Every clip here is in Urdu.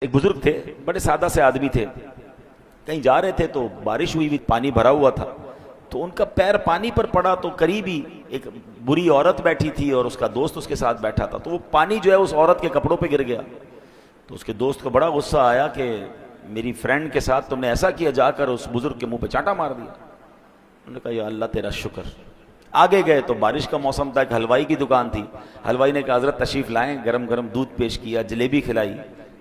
ایک بزرگ تھے، بڑے سادہ سے آدمی تھے، کہیں جا رہے تھے تو بارش ہوئی، پانی بھرا ہوا تھا، تو ان کا پیر پانی پر پڑا تو قریب ہی ایک بری عورت بیٹھی تھی اور اس کا دوست اس کے ساتھ بیٹھا تھا، تو وہ پانی جو ہے اس عورت کے کپڑوں پہ گر گیا۔ تو اس کے دوست کو بڑا غصہ آیا کہ میری فرینڈ کے ساتھ تم نے ایسا کیا، جا کر اس بزرگ کے منہ پہ چانٹا مار دیا۔ انہوں نے کہا یا اللہ تیرا شکر۔ آگے گئے تو بارش کا موسم تھا، ایک حلوائی کی دکان تھی، حلوائی نے کہا حضرت تشریف لائیں، گرم گرم دودھ پیش کیا، جلیبی کھلائی۔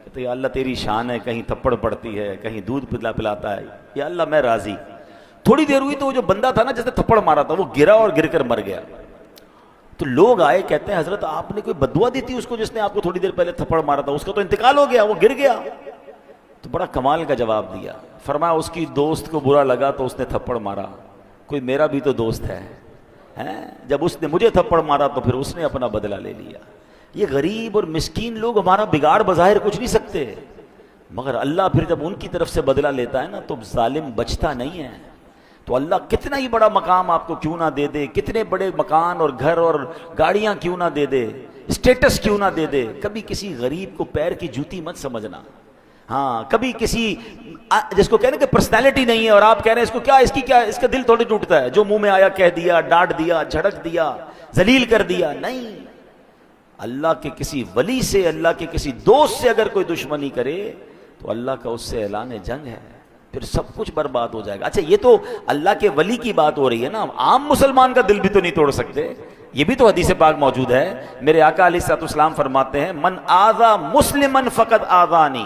کہتے یا اللہ تیری شان ہے، کہیں تھپڑ پڑتی ہے، کہیں دودھ پلاتا ہے، یا اللہ میں راضی۔ تھوڑی دیر ہوئی تو وہ جو بندہ تھا نا جس نے تھپڑ مارا تھا وہ گرا اور گر کر مر گیا۔ تو لوگ آئے، کہتے ہیں حضرت آپ نے کوئی بددعا دی تھی اس کو جس نے آپ کو تھوڑی دیر پہلے تھپڑ مارا تھا، اس کا تو انتقال ہو گیا، وہ گر گیا۔ تو بڑا کمال کا جواب دیا، فرمایا اس کی دوست کو برا لگا تو اس نے تھپڑ مارا، کوئی میرا بھی تو دوست ہے، جب اس نے مجھے تھپڑ مارا تو پھر اس نے اپنا بدلہ لے لیا۔ یہ غریب اور مسکین لوگ ہمارا بگاڑ بظاہر کچھ نہیں سکتے، مگر اللہ پھر جب ان کی طرف سے بدلہ لیتا ہے نا تو ظالم بچتا نہیں ہے۔ تو اللہ کتنا ہی بڑا مقام آپ کو کیوں نہ دے دے، کتنے بڑے مکان اور گھر اور گاڑیاں کیوں نہ دے دے، اسٹیٹس کیوں نہ دے دے، کبھی کسی غریب کو پیر کی جوتی مت سمجھنا۔ ہاں کبھی کسی جس کو کہنے کہ پرسنالٹی نہیں ہے اور آپ کہہ رہے ہیں اس کو کیا، اس کی کیا، اس کا دل تھوڑی ٹوٹتا ہے، جو منہ میں آیا کہہ دیا، ڈانٹ دیا، جھڑک دیا، ذلیل کر دیا، نہیں۔ اللہ کے کسی ولی سے، اللہ کے کسی دوست سے اگر کوئی دشمنی کرے تو اللہ کا اس سے اعلان جنگ ہے، پھر سب کچھ برباد ہو جائے گا۔ اچھا یہ تو اللہ کے ولی کی بات ہو رہی ہے نا، عام مسلمان کا دل بھی تو نہیں توڑ سکتے، یہ بھی تو حدیث پاک موجود ہے۔ میرے آقا علیہ الصلوۃ والسلام فرماتے ہیں من آذا مسلما فقد آذانی،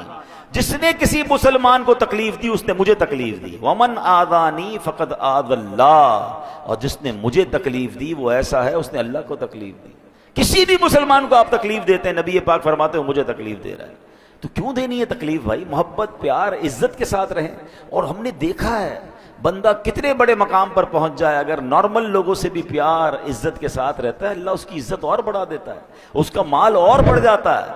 جس نے کسی مسلمان کو تکلیف دی اس نے مجھے تکلیف دی، ومن آذانی فقد آذ اللہ، اور جس نے مجھے تکلیف دی وہ ایسا ہے اس نے اللہ کو تکلیف دی۔ کسی بھی مسلمان کو آپ تکلیف دیتے ہیں، نبی پاک فرماتے ہیں مجھے تکلیف دے رہا ہے، تو کیوں دینی ہے تکلیف بھائی؟ محبت، پیار، عزت کے ساتھ رہیں۔ اور ہم نے دیکھا ہے بندہ کتنے بڑے مقام پر پہنچ جائے، اگر نارمل لوگوں سے بھی پیار عزت کے ساتھ رہتا ہے اللہ اس کی عزت اور بڑھا دیتا ہے، اس کا مال اور بڑھ جاتا ہے۔